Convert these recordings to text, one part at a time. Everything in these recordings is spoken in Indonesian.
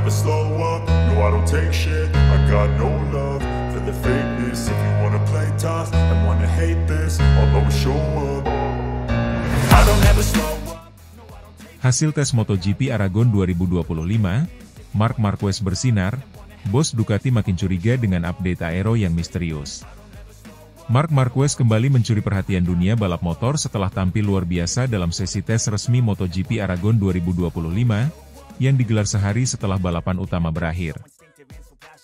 never slow up, no I don't take shit. I got no love for the fakeness. If you wanna play tough and wanna hate this, I'll always show up. I don't ever slow up. Hasil tes MotoGP Aragon 2025, Marc Marquez bersinar, bos Ducati makin curiga dengan update aero yang misterius. Marc Marquez kembali mencuri perhatian dunia balap motor setelah tampil luar biasa dalam sesi tes resmi MotoGP Aragon 2025, yang digelar sehari setelah balapan utama berakhir.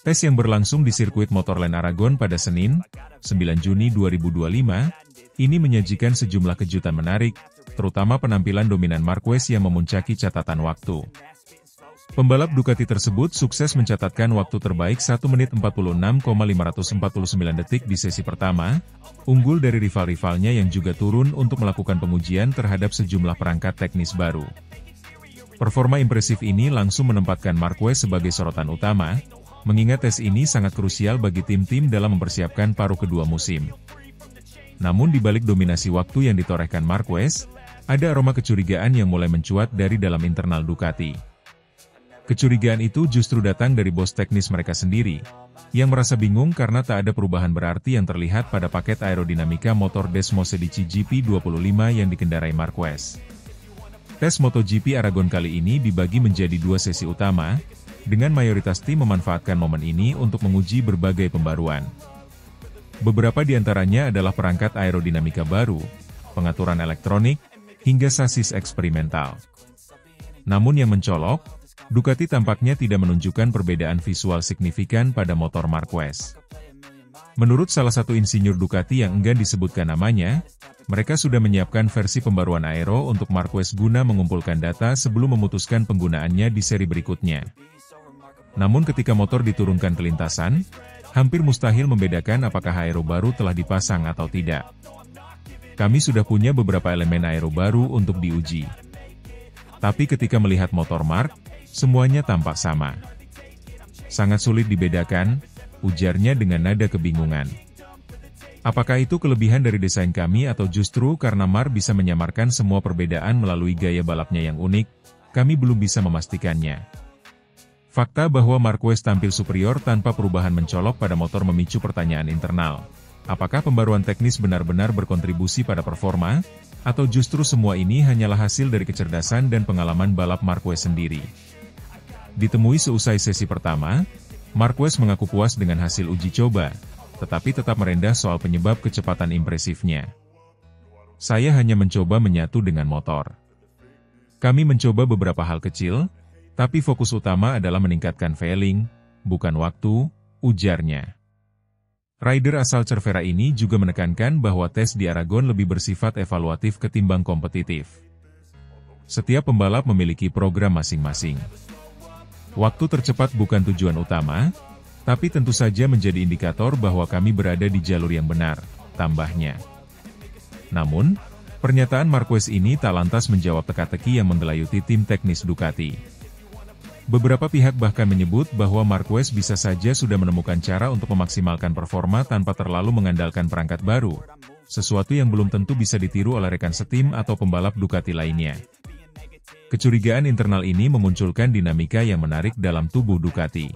Tes yang berlangsung di sirkuit Motorland Aragon pada Senin, 9 Juni 2025, ini menyajikan sejumlah kejutan menarik, terutama penampilan dominan Marquez yang memuncaki catatan waktu. Pembalap Ducati tersebut sukses mencatatkan waktu terbaik 1 menit 46,549 detik di sesi pertama, unggul dari rival-rivalnya yang juga turun untuk melakukan pengujian terhadap sejumlah perangkat teknis baru. Performa impresif ini langsung menempatkan Marquez sebagai sorotan utama, mengingat tes ini sangat krusial bagi tim-tim dalam mempersiapkan paruh kedua musim. Namun di balik dominasi waktu yang ditorehkan Marquez, ada aroma kecurigaan yang mulai mencuat dari dalam internal Ducati. Kecurigaan itu justru datang dari bos teknis mereka sendiri, yang merasa bingung karena tak ada perubahan berarti yang terlihat pada paket aerodinamika motor Desmosedici GP25 yang dikendarai Marquez. Tes MotoGP Aragon kali ini dibagi menjadi 2 sesi utama, dengan mayoritas tim memanfaatkan momen ini untuk menguji berbagai pembaruan. Beberapa di antaranya adalah perangkat aerodinamika baru, pengaturan elektronik, hingga sasis eksperimental. Namun yang mencolok, Ducati tampaknya tidak menunjukkan perbedaan visual signifikan pada motor Marquez. Menurut salah satu insinyur Ducati yang enggan disebutkan namanya, mereka sudah menyiapkan versi pembaruan aero untuk Marquez guna mengumpulkan data sebelum memutuskan penggunaannya di seri berikutnya. Namun ketika motor diturunkan ke lintasan, hampir mustahil membedakan apakah aero baru telah dipasang atau tidak. Kami sudah punya beberapa elemen aero baru untuk diuji. Tapi ketika melihat motor Marc, semuanya tampak sama. Sangat sulit dibedakan, ujarnya dengan nada kebingungan. Apakah itu kelebihan dari desain kami atau justru karena Marc bisa menyamarkan semua perbedaan melalui gaya balapnya yang unik? Kami belum bisa memastikannya. Fakta bahwa Marquez tampil superior tanpa perubahan mencolok pada motor memicu pertanyaan internal. Apakah pembaruan teknis benar-benar berkontribusi pada performa? Atau justru semua ini hanyalah hasil dari kecerdasan dan pengalaman balap Marquez sendiri? Ditemui seusai sesi pertama, Marquez mengaku puas dengan hasil uji coba, tetapi tetap merendah soal penyebab kecepatan impresifnya. Saya hanya mencoba menyatu dengan motor. Kami mencoba beberapa hal kecil, tapi fokus utama adalah meningkatkan feeling, bukan waktu, ujarnya. Rider asal Cervera ini juga menekankan bahwa tes di Aragon lebih bersifat evaluatif ketimbang kompetitif. Setiap pembalap memiliki program masing-masing. Waktu tercepat bukan tujuan utama, tapi tentu saja menjadi indikator bahwa kami berada di jalur yang benar, tambahnya. Namun, pernyataan Marquez ini tak lantas menjawab teka-teki yang menggelayuti tim teknis Ducati. Beberapa pihak bahkan menyebut bahwa Marquez bisa saja sudah menemukan cara untuk memaksimalkan performa tanpa terlalu mengandalkan perangkat baru, sesuatu yang belum tentu bisa ditiru oleh rekan setim atau pembalap Ducati lainnya. Kecurigaan internal ini memunculkan dinamika yang menarik dalam tubuh Ducati.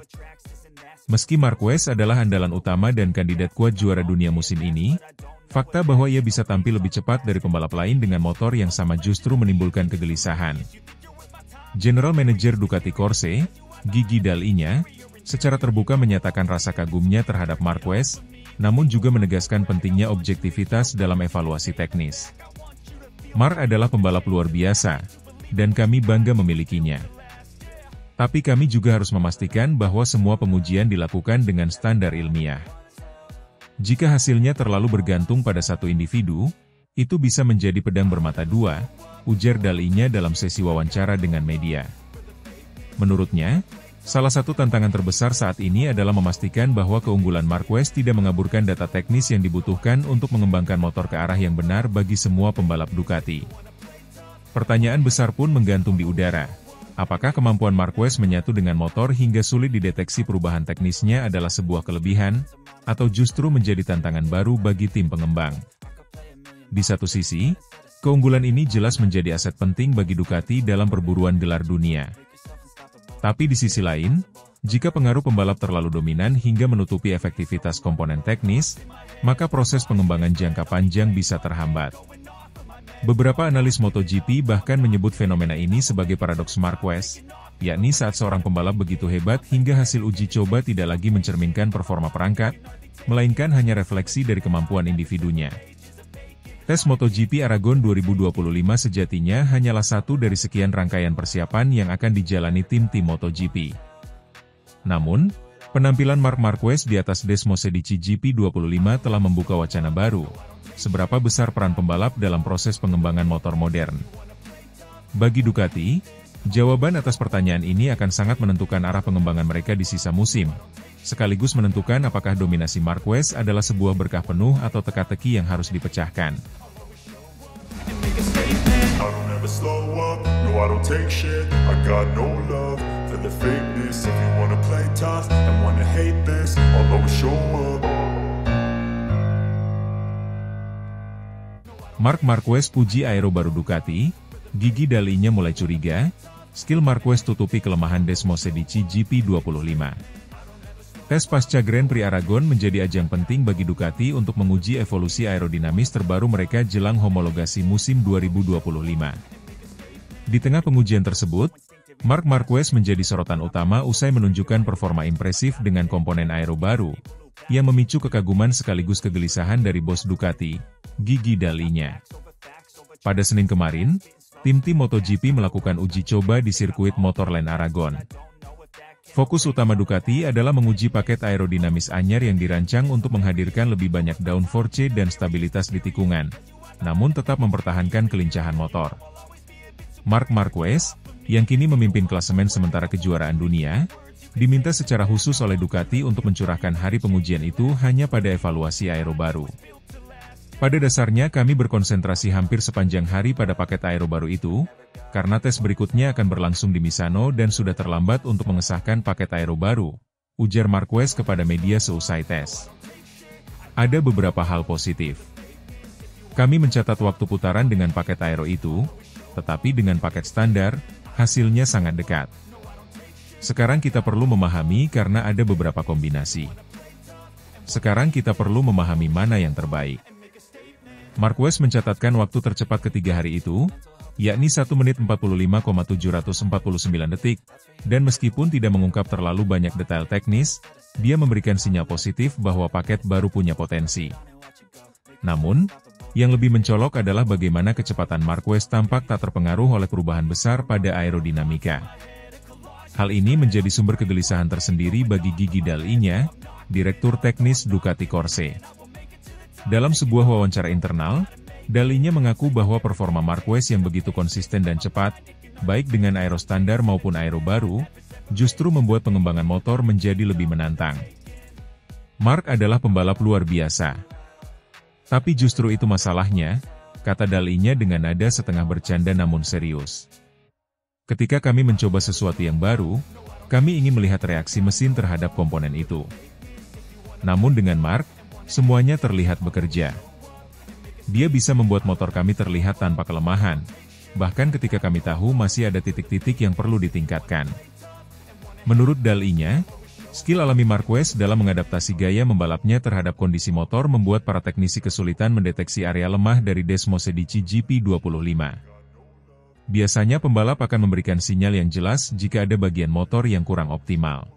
Meski Marquez adalah andalan utama dan kandidat kuat juara dunia musim ini, fakta bahwa ia bisa tampil lebih cepat dari pembalap lain dengan motor yang sama justru menimbulkan kegelisahan. General Manager Ducati Corse, Gigi Dall'Igna, secara terbuka menyatakan rasa kagumnya terhadap Marquez, namun juga menegaskan pentingnya objektivitas dalam evaluasi teknis. Marc adalah pembalap luar biasa, dan kami bangga memilikinya. Tapi kami juga harus memastikan bahwa semua pengujian dilakukan dengan standar ilmiah. Jika hasilnya terlalu bergantung pada satu individu, itu bisa menjadi pedang bermata dua, ujar Dall'Igna dalam sesi wawancara dengan media. Menurutnya, salah satu tantangan terbesar saat ini adalah memastikan bahwa keunggulan Marquez tidak mengaburkan data teknis yang dibutuhkan untuk mengembangkan motor ke arah yang benar bagi semua pembalap Ducati. Pertanyaan besar pun menggantung di udara. Apakah kemampuan Marquez menyatu dengan motor hingga sulit dideteksi perubahan teknisnya adalah sebuah kelebihan, atau justru menjadi tantangan baru bagi tim pengembang? Di satu sisi, keunggulan ini jelas menjadi aset penting bagi Ducati dalam perburuan gelar dunia. Tapi di sisi lain, jika pengaruh pembalap terlalu dominan hingga menutupi efektivitas komponen teknis, maka proses pengembangan jangka panjang bisa terhambat. Beberapa analis MotoGP bahkan menyebut fenomena ini sebagai paradoks Marquez, yakni saat seorang pembalap begitu hebat hingga hasil uji coba tidak lagi mencerminkan performa perangkat, melainkan hanya refleksi dari kemampuan individunya. Tes MotoGP Aragon 2025 sejatinya hanyalah satu dari sekian rangkaian persiapan yang akan dijalani tim-tim MotoGP. Namun, penampilan Marc Marquez di atas Desmosedici GP25 telah membuka wacana baru. Seberapa besar peran pembalap dalam proses pengembangan motor modern? Bagi Ducati, jawaban atas pertanyaan ini akan sangat menentukan arah pengembangan mereka di sisa musim, sekaligus menentukan apakah dominasi Marquez adalah sebuah berkah penuh atau teka-teki yang harus dipecahkan. Marc Marquez puji aero baru Ducati, gigi dalinya mulai curiga, skill Marquez tutupi kelemahan Desmosedici GP25. Tes pasca Grand Prix Aragon menjadi ajang penting bagi Ducati untuk menguji evolusi aerodinamis terbaru mereka jelang homologasi musim 2025. Di tengah pengujian tersebut, Marc Marquez menjadi sorotan utama usai menunjukkan performa impresif dengan komponen aero baru, yang memicu kekaguman sekaligus kegelisahan dari bos Ducati, gigi dalinya. Pada Senin kemarin, tim-tim MotoGP melakukan uji coba di sirkuit Motorland Aragon. Fokus utama Ducati adalah menguji paket aerodinamis anyar yang dirancang untuk menghadirkan lebih banyak downforce dan stabilitas di tikungan, namun tetap mempertahankan kelincahan motor. Marc Marquez, yang kini memimpin klasemen sementara kejuaraan dunia, diminta secara khusus oleh Ducati untuk mencurahkan hari pengujian itu hanya pada evaluasi aero baru. Pada dasarnya kami berkonsentrasi hampir sepanjang hari pada paket aero baru itu, karena tes berikutnya akan berlangsung di Misano dan sudah terlambat untuk mengesahkan paket aero baru, ujar Marquez kepada media seusai tes. Ada beberapa hal positif. Kami mencatat waktu putaran dengan paket aero itu, tetapi dengan paket standar, hasilnya sangat dekat. Sekarang kita perlu memahami karena ada beberapa kombinasi. Sekarang kita perlu memahami mana yang terbaik. Marquez mencatatkan waktu tercepat ketiga hari itu, yakni 1 menit 45,749 detik, dan meskipun tidak mengungkap terlalu banyak detail teknis, dia memberikan sinyal positif bahwa paket baru punya potensi. Namun, yang lebih mencolok adalah bagaimana kecepatan Marquez tampak tak terpengaruh oleh perubahan besar pada aerodinamika. Hal ini menjadi sumber kegelisahan tersendiri bagi Gigi Dalinya, Direktur Teknis Ducati Corse. Dalam sebuah wawancara internal, Dalinya mengaku bahwa performa Marquez yang begitu konsisten dan cepat, baik dengan aero standar maupun aero baru, justru membuat pengembangan motor menjadi lebih menantang. Marc adalah pembalap luar biasa. Tapi justru itu masalahnya, kata Dalinya dengan nada setengah bercanda namun serius. Ketika kami mencoba sesuatu yang baru, kami ingin melihat reaksi mesin terhadap komponen itu. Namun dengan Marc, semuanya terlihat bekerja. Dia bisa membuat motor kami terlihat tanpa kelemahan, bahkan ketika kami tahu masih ada titik-titik yang perlu ditingkatkan. Menurut Dalinya, skill alami Marquez dalam mengadaptasi gaya membalapnya terhadap kondisi motor membuat para teknisi kesulitan mendeteksi area lemah dari Desmosedici GP25. Biasanya pembalap akan memberikan sinyal yang jelas jika ada bagian motor yang kurang optimal.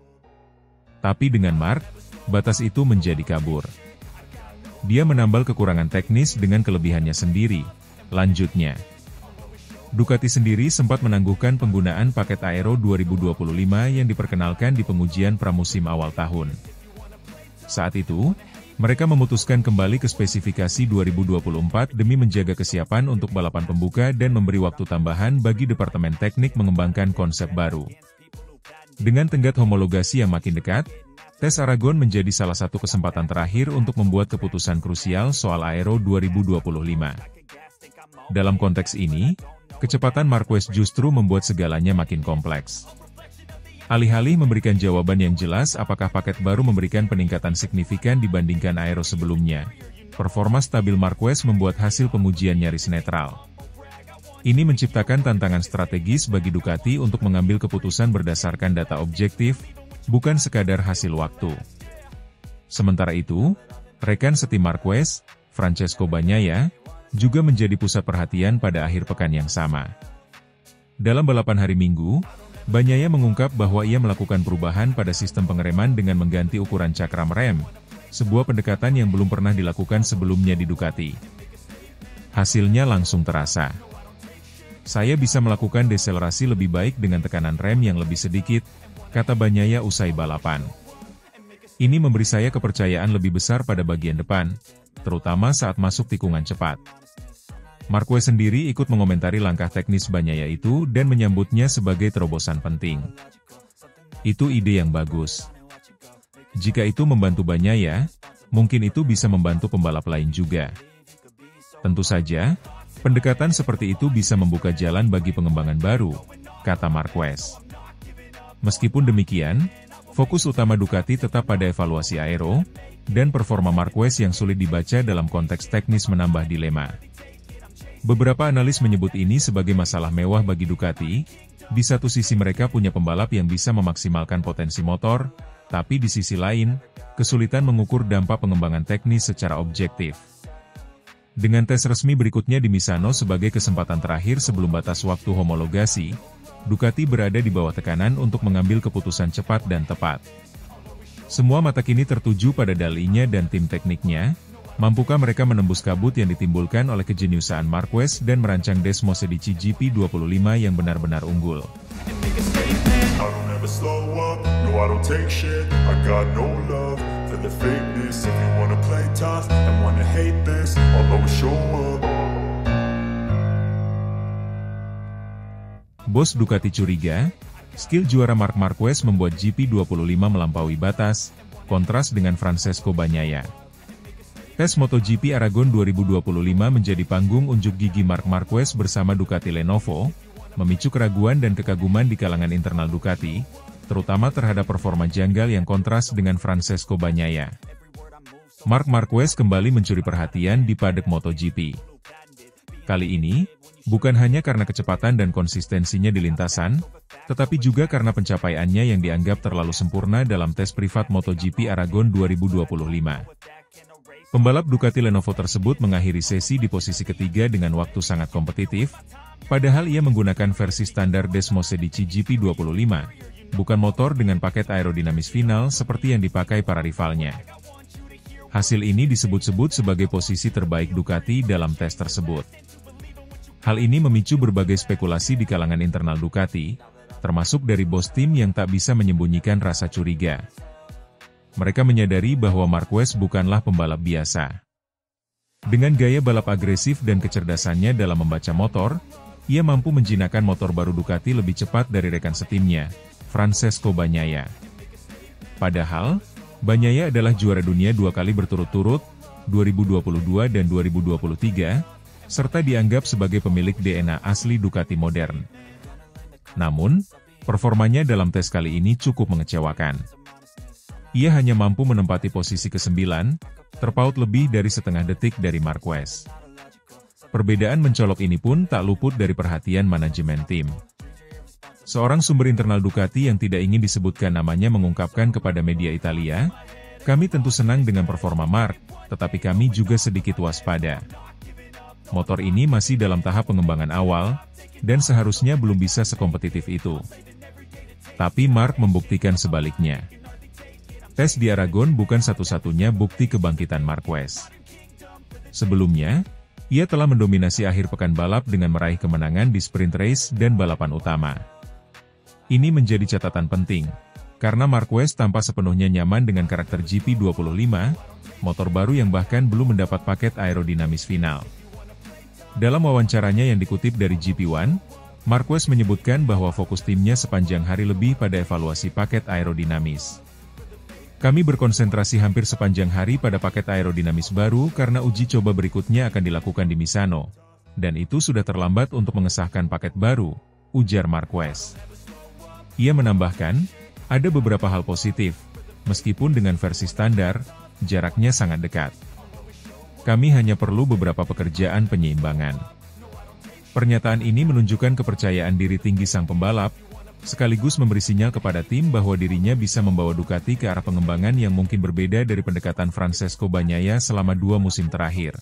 Tapi dengan Marc, batas itu menjadi kabur. Dia menambal kekurangan teknis dengan kelebihannya sendiri, lanjutnya. Ducati sendiri sempat menangguhkan penggunaan paket Aero 2025 yang diperkenalkan di pengujian pramusim awal tahun. Saat itu, mereka memutuskan kembali ke spesifikasi 2024 demi menjaga kesiapan untuk balapan pembuka dan memberi waktu tambahan bagi Departemen Teknik mengembangkan konsep baru. Dengan tenggat homologasi yang makin dekat, tes Aragon menjadi salah satu kesempatan terakhir untuk membuat keputusan krusial soal Aero 2025. Dalam konteks ini, kecepatan Marquez justru membuat segalanya makin kompleks. Alih-alih memberikan jawaban yang jelas apakah paket baru memberikan peningkatan signifikan dibandingkan Aero sebelumnya, performa stabil Marquez membuat hasil pengujian nyaris netral. Ini menciptakan tantangan strategis bagi Ducati untuk mengambil keputusan berdasarkan data objektif, bukan sekadar hasil waktu. Sementara itu, rekan setim Marquez, Francesco Bagnaia, juga menjadi pusat perhatian pada akhir pekan yang sama. Dalam balapan hari Minggu, Bagnaia mengungkap bahwa ia melakukan perubahan pada sistem pengereman dengan mengganti ukuran cakram rem, sebuah pendekatan yang belum pernah dilakukan sebelumnya di Ducati. Hasilnya langsung terasa. Saya bisa melakukan deselerasi lebih baik dengan tekanan rem yang lebih sedikit, kata Bagnaia usai balapan. Ini memberi saya kepercayaan lebih besar pada bagian depan, terutama saat masuk tikungan cepat. Marquez sendiri ikut mengomentari langkah teknis Bagnaia itu dan menyambutnya sebagai terobosan penting. Itu ide yang bagus. Jika itu membantu Bagnaia, mungkin itu bisa membantu pembalap lain juga. Tentu saja, pendekatan seperti itu bisa membuka jalan bagi pengembangan baru, kata Marquez. Meskipun demikian, fokus utama Ducati tetap pada evaluasi aero, dan performa Marquez yang sulit dibaca dalam konteks teknis menambah dilema. Beberapa analis menyebut ini sebagai masalah mewah bagi Ducati. Di satu sisi mereka punya pembalap yang bisa memaksimalkan potensi motor, tapi di sisi lain, kesulitan mengukur dampak pengembangan teknis secara objektif. Dengan tes resmi berikutnya di Misano sebagai kesempatan terakhir sebelum batas waktu homologasi, Ducati berada di bawah tekanan untuk mengambil keputusan cepat dan tepat. Semua mata kini tertuju pada dalinya dan tim tekniknya. Mampukah mereka menembus kabut yang ditimbulkan oleh kejeniusan Marquez dan merancang Desmosedici GP25 yang benar-benar unggul? Bos Ducati curiga, skill juara Marc Marquez membuat GP25 melampaui batas, kontras dengan Francesco Bagnaia. Tes MotoGP Aragon 2025 menjadi panggung unjuk gigi Marc Marquez bersama Ducati Lenovo, memicu keraguan dan kekaguman di kalangan internal Ducati, terutama terhadap performa janggal yang kontras dengan Francesco Bagnaia. Marc Marquez kembali mencuri perhatian di paddock MotoGP. Kali ini, bukan hanya karena kecepatan dan konsistensinya di lintasan, tetapi juga karena pencapaiannya yang dianggap terlalu sempurna dalam tes privat MotoGP Aragon 2025. Pembalap Ducati Lenovo tersebut mengakhiri sesi di posisi ketiga dengan waktu sangat kompetitif, padahal ia menggunakan versi standar Desmosedici GP25, bukan motor dengan paket aerodinamis final seperti yang dipakai para rivalnya. Hasil ini disebut-sebut sebagai posisi terbaik Ducati dalam tes tersebut. Hal ini memicu berbagai spekulasi di kalangan internal Ducati, termasuk dari bos tim yang tak bisa menyembunyikan rasa curiga. Mereka menyadari bahwa Marquez bukanlah pembalap biasa. Dengan gaya balap agresif dan kecerdasannya dalam membaca motor, ia mampu menjinakkan motor baru Ducati lebih cepat dari rekan setimnya, Francesco Bagnaia. Padahal, Bagnaia adalah juara dunia 2 kali berturut-turut, 2022 dan 2023, serta dianggap sebagai pemilik DNA asli Ducati modern. Namun, performanya dalam tes kali ini cukup mengecewakan. Ia hanya mampu menempati posisi ke-9, terpaut lebih dari setengah detik dari Marquez. Perbedaan mencolok ini pun tak luput dari perhatian manajemen tim. Seorang sumber internal Ducati yang tidak ingin disebutkan namanya mengungkapkan kepada media Italia, "Kami tentu senang dengan performa Marc, tetapi kami juga sedikit waspada. Motor ini masih dalam tahap pengembangan awal, dan seharusnya belum bisa sekompetitif itu." Tapi Marc membuktikan sebaliknya. Tes di Aragon bukan satu-satunya bukti kebangkitan Marquez. Sebelumnya, ia telah mendominasi akhir pekan balap dengan meraih kemenangan di sprint race dan balapan utama. Ini menjadi catatan penting, karena Marquez tampak sepenuhnya nyaman dengan karakter GP25, motor baru yang bahkan belum mendapat paket aerodinamis final. Dalam wawancaranya yang dikutip dari GP1, Marquez menyebutkan bahwa fokus timnya sepanjang hari lebih pada evaluasi paket aerodinamis. "Kami berkonsentrasi hampir sepanjang hari pada paket aerodinamis baru karena uji coba berikutnya akan dilakukan di Misano, dan itu sudah terlambat untuk mengesahkan paket baru," ujar Marquez. Ia menambahkan, ada beberapa hal positif, meskipun dengan versi standar, jaraknya sangat dekat. "Kami hanya perlu beberapa pekerjaan penyeimbangan." Pernyataan ini menunjukkan kepercayaan diri tinggi sang pembalap, sekaligus memberi sinyal kepada tim bahwa dirinya bisa membawa Ducati ke arah pengembangan yang mungkin berbeda dari pendekatan Francesco Bagnaia selama 2 musim terakhir.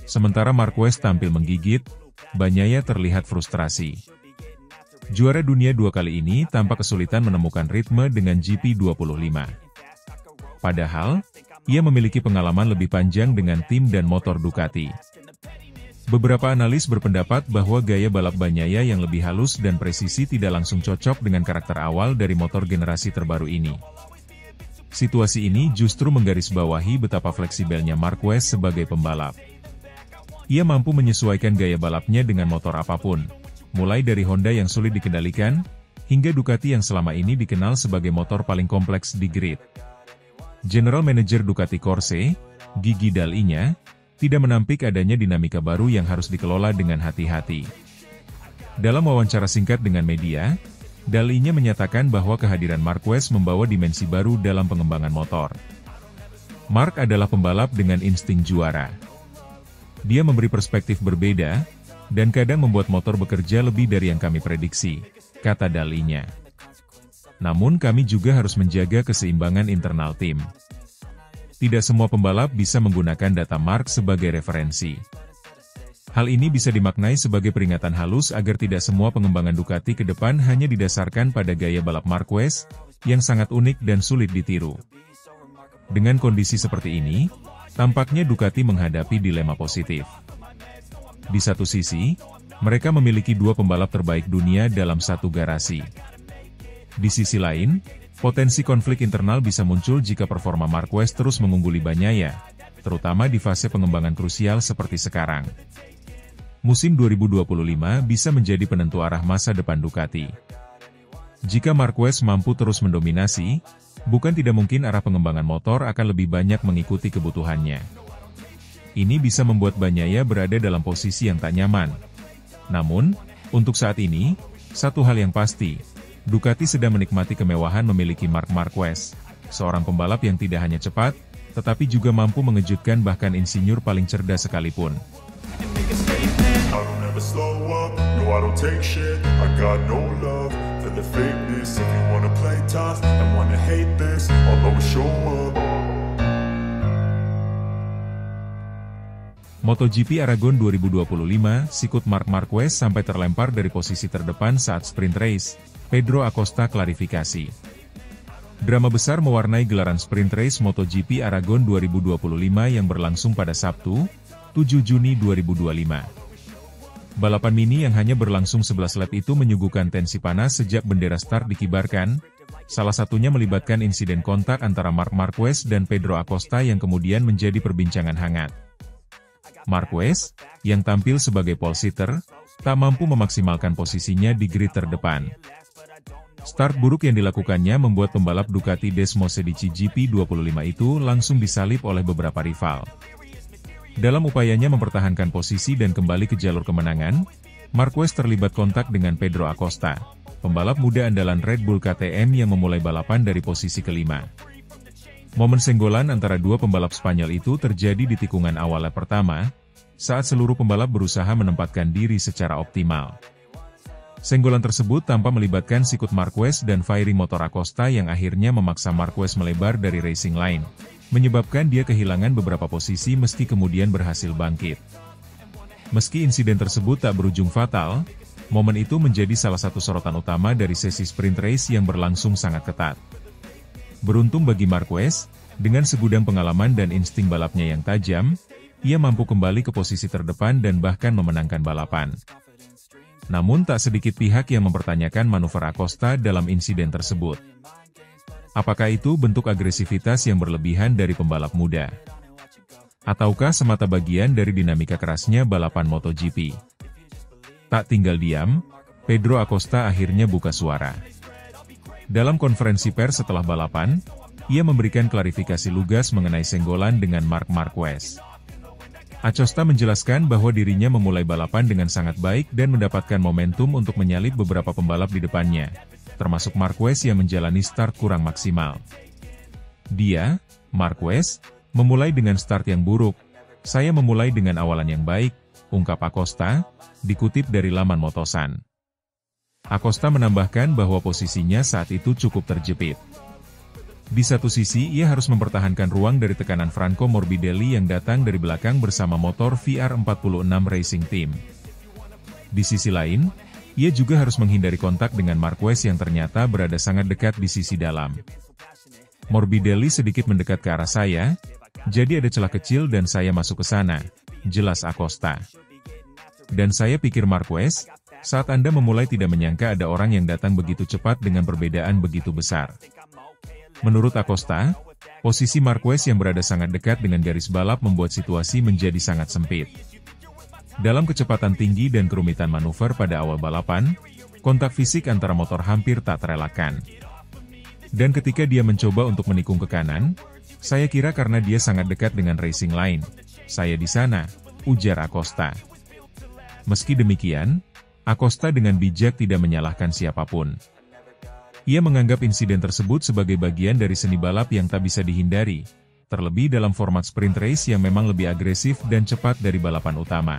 Sementara Marquez tampil menggigit, Bagnaia terlihat frustrasi. Juara dunia 2 kali ini tampak kesulitan menemukan ritme dengan GP25. Padahal, ia memiliki pengalaman lebih panjang dengan tim dan motor Ducati. Beberapa analis berpendapat bahwa gaya balap Bagnaia yang lebih halus dan presisi tidak langsung cocok dengan karakter awal dari motor generasi terbaru ini. Situasi ini justru menggarisbawahi betapa fleksibelnya Marquez sebagai pembalap. Ia mampu menyesuaikan gaya balapnya dengan motor apapun, mulai dari Honda yang sulit dikendalikan, hingga Ducati yang selama ini dikenal sebagai motor paling kompleks di grid. General Manager Ducati Corse, Gigi Dall'Igna, tidak menampik adanya dinamika baru yang harus dikelola dengan hati-hati. Dalam wawancara singkat dengan media, Dall'Igna menyatakan bahwa kehadiran Marquez membawa dimensi baru dalam pengembangan motor. Mark adalah pembalap dengan insting juara. Dia memberi perspektif berbeda, dan kadang membuat motor bekerja lebih dari yang kami prediksi, kata Dall'Igna. Namun kami juga harus menjaga keseimbangan internal tim. Tidak semua pembalap bisa menggunakan data Mark sebagai referensi. Hal ini bisa dimaknai sebagai peringatan halus agar tidak semua pengembangan Ducati ke depan hanya didasarkan pada gaya balap Marquez, yang sangat unik dan sulit ditiru. Dengan kondisi seperti ini, tampaknya Ducati menghadapi dilema positif. Di satu sisi, mereka memiliki 2 pembalap terbaik dunia dalam satu garasi. Di sisi lain, potensi konflik internal bisa muncul jika performa Marquez terus mengungguli Bagnaia, terutama di fase pengembangan krusial seperti sekarang. Musim 2025 bisa menjadi penentu arah masa depan Ducati. Jika Marquez mampu terus mendominasi, bukan tidak mungkin arah pengembangan motor akan lebih banyak mengikuti kebutuhannya. Ini bisa membuat Bagnaia berada dalam posisi yang tak nyaman. Namun, untuk saat ini, satu hal yang pasti, Ducati sedang menikmati kemewahan memiliki Marc Marquez, seorang pembalap yang tidak hanya cepat, tetapi juga mampu mengejutkan bahkan insinyur paling cerdas sekalipun. MotoGP Aragon 2025, sikut Marc Marquez sampai terlempar dari posisi terdepan saat sprint race. Pedro Acosta klarifikasi. Drama besar mewarnai gelaran sprint race MotoGP Aragon 2025 yang berlangsung pada Sabtu, 7 Juni 2025. Balapan mini yang hanya berlangsung 11 lap itu menyuguhkan tensi panas sejak bendera start dikibarkan, salah satunya melibatkan insiden kontak antara Marc Marquez dan Pedro Acosta yang kemudian menjadi perbincangan hangat. Marquez, yang tampil sebagai pole sitter, tak mampu memaksimalkan posisinya di grid terdepan. Start buruk yang dilakukannya membuat pembalap Ducati Desmosedici GP25 itu langsung disalip oleh beberapa rival. Dalam upayanya mempertahankan posisi dan kembali ke jalur kemenangan, Marquez terlibat kontak dengan Pedro Acosta, pembalap muda andalan Red Bull KTM yang memulai balapan dari posisi kelima. Momen senggolan antara dua pembalap Spanyol itu terjadi di tikungan awal lap pertama, saat seluruh pembalap berusaha menempatkan diri secara optimal. Senggolan tersebut tanpa melibatkan sikut Marquez dan fairing motor Acosta yang akhirnya memaksa Marquez melebar dari racing line, menyebabkan dia kehilangan beberapa posisi meski kemudian berhasil bangkit. Meski insiden tersebut tak berujung fatal, momen itu menjadi salah satu sorotan utama dari sesi sprint race yang berlangsung sangat ketat. Beruntung bagi Marquez, dengan segudang pengalaman dan insting balapnya yang tajam, ia mampu kembali ke posisi terdepan dan bahkan memenangkan balapan. Namun tak sedikit pihak yang mempertanyakan manuver Acosta dalam insiden tersebut. Apakah itu bentuk agresivitas yang berlebihan dari pembalap muda? Ataukah semata bagian dari dinamika kerasnya balapan MotoGP? Tak tinggal diam, Pedro Acosta akhirnya buka suara. Dalam konferensi pers setelah balapan, ia memberikan klarifikasi lugas mengenai senggolan dengan Marc Marquez. Acosta menjelaskan bahwa dirinya memulai balapan dengan sangat baik dan mendapatkan momentum untuk menyalip beberapa pembalap di depannya, termasuk Marquez yang menjalani start kurang maksimal. Dia, Marquez, memulai dengan start yang buruk. Saya memulai dengan awalan yang baik, ungkap Acosta, dikutip dari laman Motosan. Acosta menambahkan bahwa posisinya saat itu cukup terjepit. Di satu sisi ia harus mempertahankan ruang dari tekanan Franco Morbidelli yang datang dari belakang bersama motor VR46 Racing Team. Di sisi lain, ia juga harus menghindari kontak dengan Marquez yang ternyata berada sangat dekat di sisi dalam. Morbidelli sedikit mendekat ke arah saya, jadi ada celah kecil dan saya masuk ke sana, jelas Acosta. Dan saya pikir Marquez, saat Anda memulai tidak menyangka ada orang yang datang begitu cepat dengan perbedaan begitu besar. Menurut Acosta, posisi Marquez yang berada sangat dekat dengan garis balap membuat situasi menjadi sangat sempit. Dalam kecepatan tinggi dan kerumitan manuver pada awal balapan, kontak fisik antara motor hampir tak terelakkan. Dan ketika dia mencoba untuk menikung ke kanan, saya kira karena dia sangat dekat dengan racing line. Saya di sana, ujar Acosta. Meski demikian, Acosta dengan bijak tidak menyalahkan siapapun. Ia menganggap insiden tersebut sebagai bagian dari seni balap yang tak bisa dihindari, terlebih dalam format sprint race yang memang lebih agresif dan cepat dari balapan utama.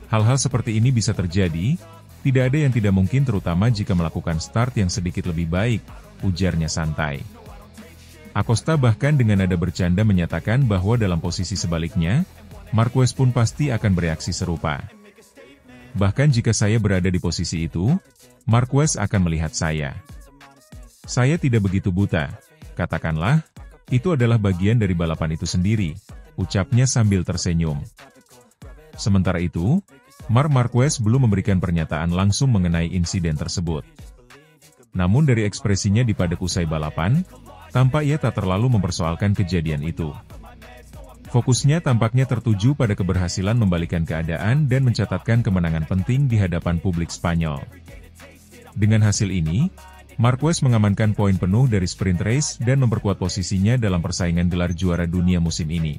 Hal-hal seperti ini bisa terjadi, tidak ada yang tidak mungkin terutama jika melakukan start yang sedikit lebih baik, ujarnya santai. Acosta bahkan dengan nada bercanda menyatakan bahwa dalam posisi sebaliknya, Marquez pun pasti akan bereaksi serupa. Bahkan jika saya berada di posisi itu, Marquez akan melihat saya. Saya tidak begitu buta, katakanlah, itu adalah bagian dari balapan itu sendiri, ucapnya sambil tersenyum. Sementara itu, Marc Marquez belum memberikan pernyataan langsung mengenai insiden tersebut. Namun dari ekspresinya di padek usai balapan, tampak ia tak terlalu mempersoalkan kejadian itu. Fokusnya tampaknya tertuju pada keberhasilan membalikan keadaan dan mencatatkan kemenangan penting di hadapan publik Spanyol. Dengan hasil ini, Marquez mengamankan poin penuh dari sprint race dan memperkuat posisinya dalam persaingan gelar juara dunia musim ini.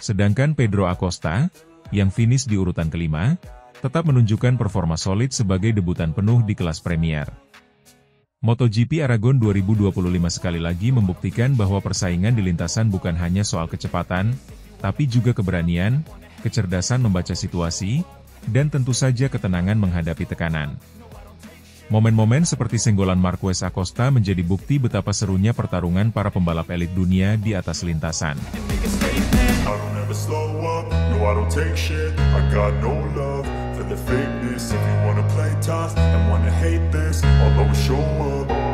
Sedangkan Pedro Acosta, yang finish di urutan kelima, tetap menunjukkan performa solid sebagai debutan penuh di kelas Premier. MotoGP Aragon 2025 sekali lagi membuktikan bahwa persaingan di lintasan bukan hanya soal kecepatan, tapi juga keberanian, kecerdasan membaca situasi, dan tentu saja ketenangan menghadapi tekanan. Momen-momen seperti senggolan Marquez Acosta menjadi bukti betapa serunya pertarungan para pembalap elit dunia di atas lintasan. The fakeness, if you wanna play tough and wanna hate this, I'll always show up.